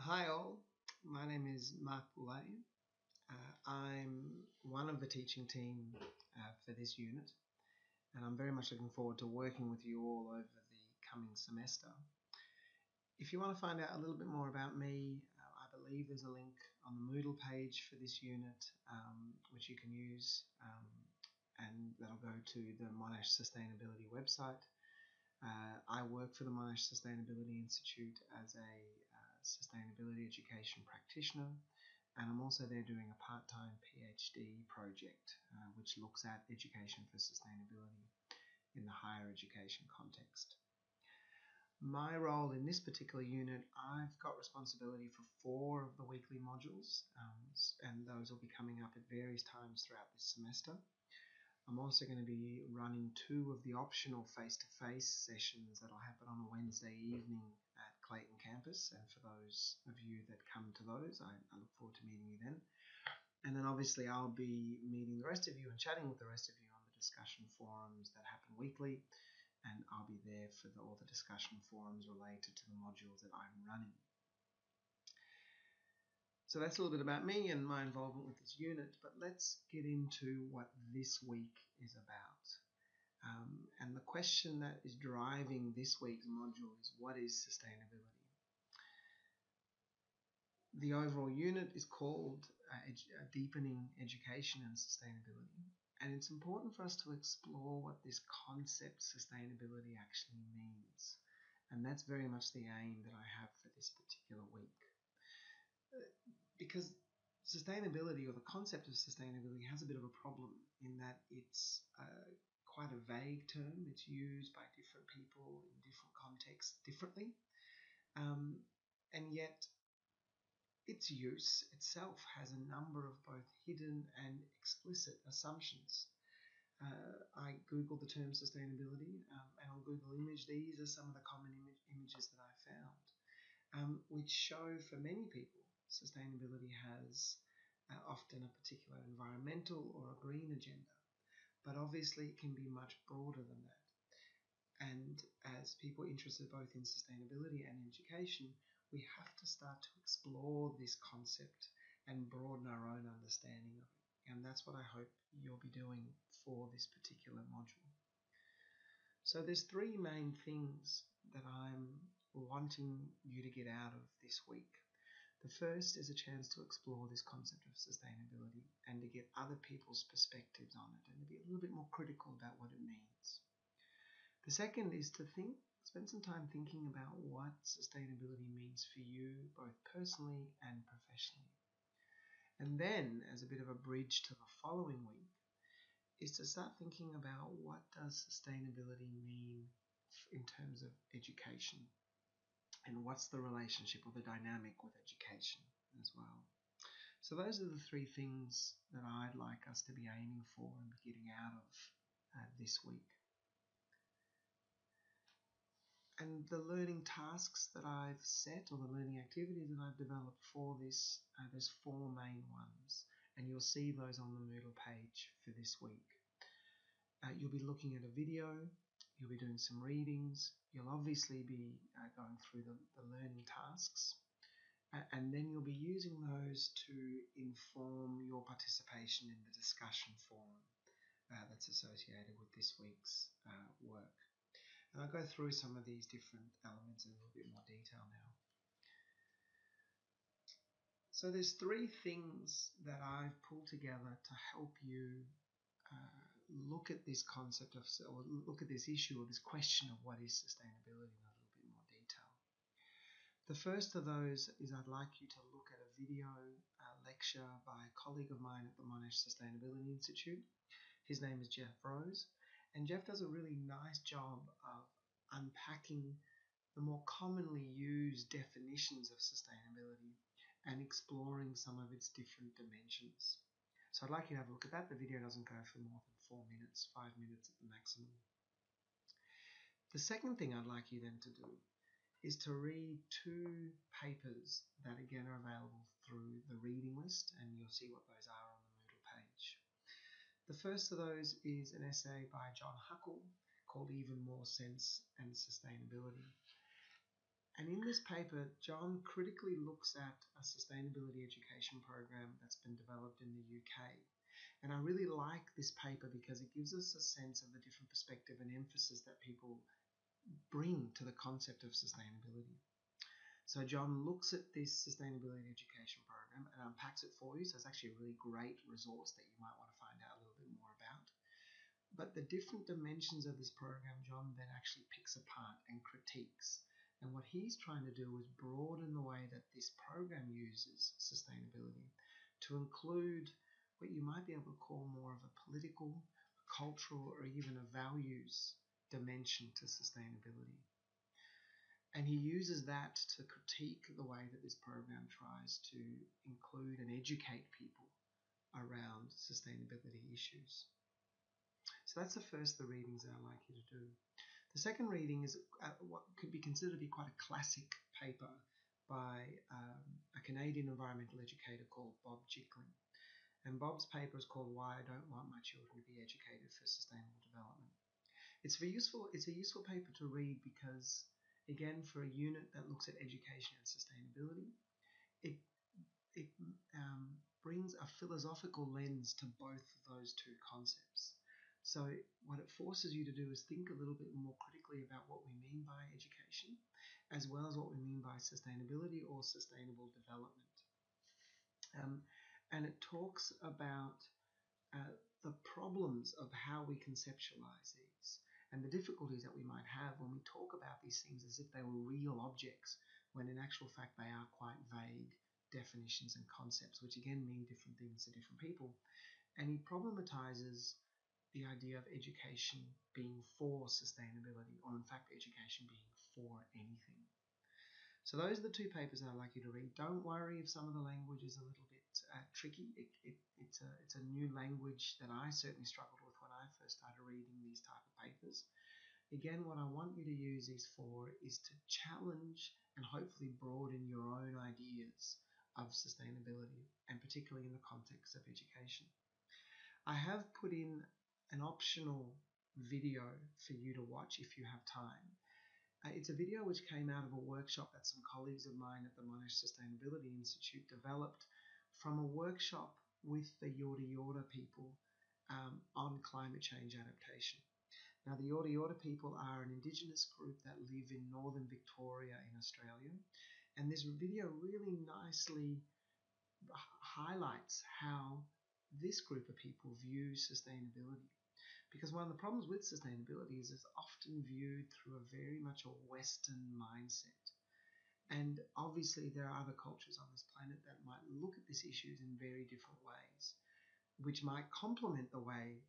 Hi all, my name is Mark Boulay. I'm one of the teaching team for this unit, and I'm very much looking forward to working with you all over the coming semester. If you want to find out a little bit more about me, I believe there's a link on the Moodle page for this unit, which you can use, and that'll go to the Monash Sustainability website. I work for the Monash Sustainability Institute as a sustainability education practitioner, and I'm also there doing a part-time PhD project which looks at education for sustainability in the higher education context. My role in this particular unit, I've got responsibility for 4 of the weekly modules, and those will be coming up at various times throughout this semester. I'm also going to be running 2 of the optional face-to-face sessions that'll happen on a Wednesday evening at Clayton campus, and for those of you that come to those, I look forward to meeting you then. And then obviously I'll be meeting the rest of you and chatting with the rest of you on the discussion forums that happen weekly, and I'll be there for all the discussion forums related to the modules that I'm running. So that's a little bit about me and my involvement with this unit, but let's get into what this week is about. And the question that is driving this week's module is, what is sustainability? The overall unit is called Deepening Education and Sustainability, and it's important for us to explore what this concept sustainability actually means. And that's very much the aim that I have for this particular week. Because sustainability, or the concept of sustainability, has a bit of a problem in that it's quite a vague term. It's used by different people in different contexts differently, and yet its use itself has a number of both hidden and explicit assumptions. I googled the term sustainability, and on Google Image, these are some of the common images that I found, which show for many people sustainability has often a particular environmental or a green agenda, but obviously it can be much broader than that. And as people interested both in sustainability and education, we have to start to explore this concept and broaden our own understanding of it. And that's what I hope you'll be doing for this particular module. So there's 3 main things that I'm wanting you to get out of this week. The first is a chance to explore this concept of sustainability and to get other people's perspectives on it and to be a little bit more critical about what it means. The second is to spend some time thinking about what sustainability means for you, both personally and professionally. And then, as a bit of a bridge to the following week, is to start thinking about what does sustainability mean in terms of education, and what's the relationship or the dynamic with education as well. So those are the 3 things that I'd like us to be aiming for and getting out of this week. And the learning tasks that I've set, or the learning activities that I've developed for this, there's 4 main ones, and you'll see those on the Moodle page for this week. You'll be looking at a video, you'll be doing some readings, you'll obviously be going through the learning tasks, and then you'll be using those to inform your participation in the discussion forum that's associated with this week's work. And I'll go through some of these different elements in a little bit more detail now. So there's 3 things that I've pulled together to help you look at this concept of, or look at this issue, or this question of what is sustainability in a little bit more detail. The first of those is I'd like you to look at a video lecture by a colleague of mine at the Monash Sustainability Institute. His name is Jeff Rose, and Jeff does a really nice job of unpacking the more commonly used definitions of sustainability and exploring some of its different dimensions. So I'd like you to have a look at that. The video doesn't go for more than 4 minutes, 5 minutes at the maximum. The second thing I'd like you then to do is to read 2 papers that again are available through the reading list, and you'll see what those are on the Moodle page. The first of those is an essay by John Huckle called Even More Sense and Sustainability. And in in this paper, John critically looks at a sustainability education program that's been developed in the UK. And I really like this paper because it gives us a sense of the different perspective and emphasis that people bring to the concept of sustainability. So John looks at this sustainability education program and unpacks it for you. So it's actually a really great resource that you might want to find out a little bit more about. But the different dimensions of this program, John then actually picks apart and critiques. And what he's trying to do is broaden the way that this program uses sustainability to include what you might be able to call more of a political, cultural, or even a values dimension to sustainability. And he uses that to critique the way that this program tries to include and educate people around sustainability issues. So that's the first of the readings that I'd like you to do. The second reading is what could be considered to be quite a classic paper by a Canadian environmental educator called Bob Jickling. And Bob's paper is called Why I Don't Want My Children to Be Educated for Sustainable Development. It's a useful paper to read because, again, for a unit that looks at education and sustainability, it brings a philosophical lens to both of those two concepts. So what it forces you to do is think a little bit more critically about what we mean by education, as well as what we mean by sustainability or sustainable development. And it talks about the problems of how we conceptualize these and the difficulties that we might have when we talk about these things as if they were real objects, when in actual fact they are quite vague definitions and concepts, which again mean different things to different people. And he problematizes the idea of education being for sustainability, or in fact education being for anything. So those are the two papers that I'd like you to read. Don't worry if some of the language is a little bit tricky. It's a new language that I certainly struggled with when I first started reading these type of papers. Again, what I want you to use these for is to challenge and hopefully broaden your own ideas of sustainability, and particularly in the context of education. I have put in an optional video for you to watch if you have time. It's a video which came out of a workshop that some colleagues of mine at the Monash Sustainability Institute developed from a workshop with the Yorta Yorta people on climate change adaptation. Now, the Yorta Yorta people are an Indigenous group that live in northern Victoria in Australia, and this video really nicely highlights how this group of people view sustainability. Because one of the problems with sustainability is it's often viewed through a very much a Western mindset. And obviously there are other cultures on this planet that might look at these issues in very different ways, which might complement the way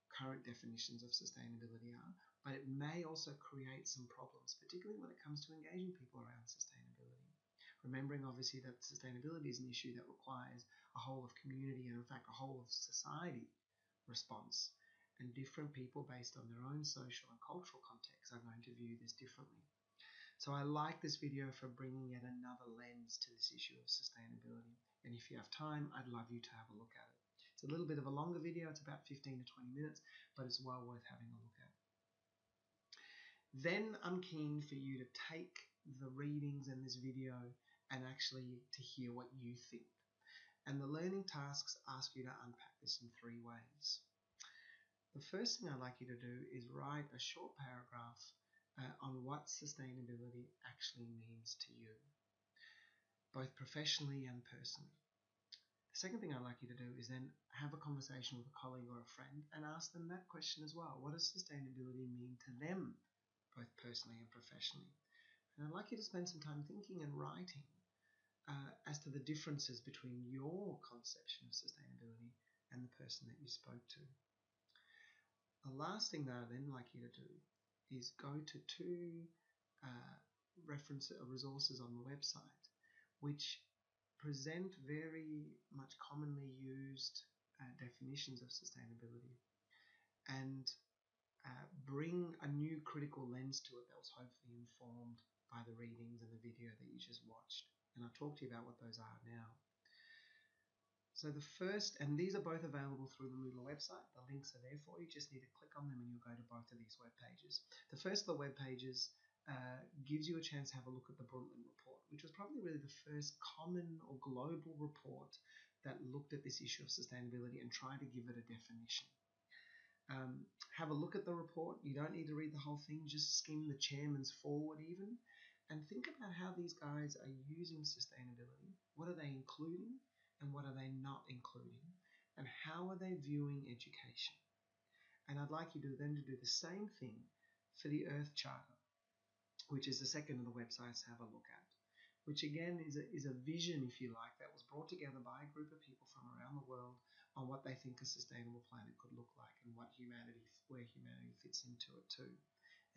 current definitions of sustainability are, but it may also create some problems, particularly when it comes to engaging people around sustainability. Remembering obviously that sustainability is an issue that requires a whole of community and in fact a whole of society response. And different people based on their own social and cultural context are going to view this differently. So I like this video for bringing yet another lens to this issue of sustainability. And if you have time, I'd love you to have a look at it. It's a little bit of a longer video. It's about 15 to 20 minutes, but it's well worth having a look at. Then I'm keen for you to take the readings in this video and actually to hear what you think. And the learning tasks ask you to unpack this in 3 ways. The first thing I'd like you to do is write a short paragraph on what sustainability actually means to you, both professionally and personally. The second thing I'd like you to do is then have a conversation with a colleague or a friend and ask them that question as well. What does sustainability mean to them, both personally and professionally? And I'd like you to spend some time thinking and writing as to the differences between your conception of sustainability and the person that you spoke to. The last thing that I'd then like you to do is go to 2 resources on the website which present very much commonly used definitions of sustainability and bring a new critical lens to it that was hopefully informed by the readings and the video that you just watched. And I'll talk to you about what those are now. So the first, and these are both available through the Moodle website. The links are there for you. You just need to click on them and you'll go to both of these web pages. The first of the web pages gives you a chance to have a look at the Brundtland report, which was probably really the first common or global report that looked at this issue of sustainability and tried to give it a definition. Have a look at the report. You don't need to read the whole thing, just skim the chairman's forward even, and think about how these guys are using sustainability. What are they including and what are they not including? And how are they viewing education? And I'd like you to then do the same thing for the Earth Charter, which is the second of the websites to have a look at, which again is a vision, if you like, that was brought together by a group of people from around the world on what they think a sustainable planet could look like and where humanity fits into it too.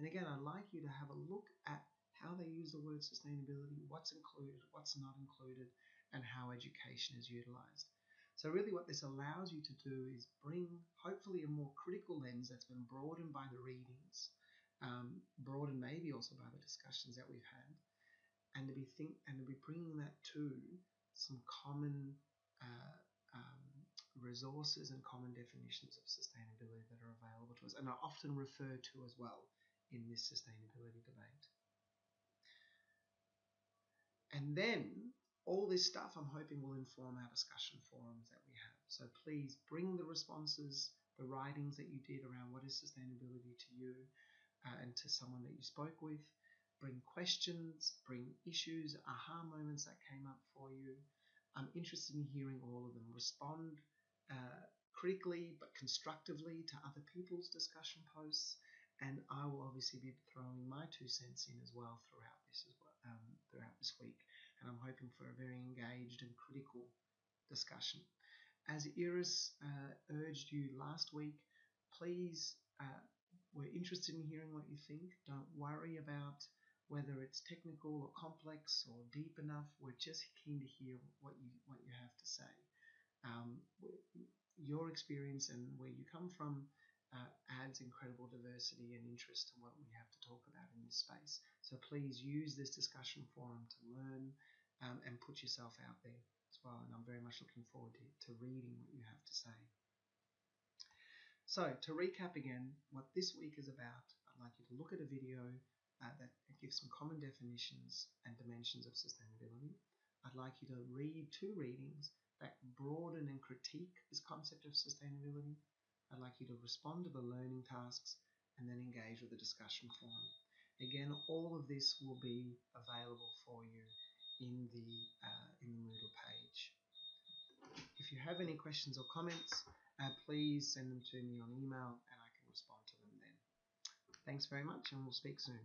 And again, I'd like you to have a look at how they use the word sustainability, what's included, what's not included, and how education is utilized. So really what this allows you to do is bring, hopefully, a more critical lens that's been broadened by the readings, broadened maybe also by the discussions that we've had, and to be bringing that to some common resources and common definitions of sustainability that are available to us and are often referred to as well in this sustainability debate. And then all this stuff I'm hoping will inform our discussion forums that we have. So please bring the responses, the writings that you did around what is sustainability to you and to someone that you spoke with. Bring questions, bring issues, aha moments that came up for you. I'm interested in hearing all of them. Respond critically but constructively to other people's discussion posts, and I will obviously be throwing my 2 cents in as well throughout this week. And I'm hoping for a very engaged and critical discussion. As Iris urged you last week, please, we're interested in hearing what you think. Don't worry about whether it's technical or complex or deep enough. We're just keen to hear what you have to say. Your experience and where you come from adds incredible diversity and interest to what we have to talk about in this space. So please use this discussion forum to learn and put yourself out there as well. And I'm very much looking forward to reading what you have to say. So to recap again, what this week is about, I'd like you to look at a video that gives some common definitions and dimensions of sustainability. I'd like you to read 2 readings that broaden and critique this concept of sustainability. I'd like you to respond to the learning tasks and then engage with the discussion forum. Again, all of this will be available for you in the Moodle page. If you have any questions or comments, please send them to me on email and I can respond to them then. Thanks very much and we'll speak soon.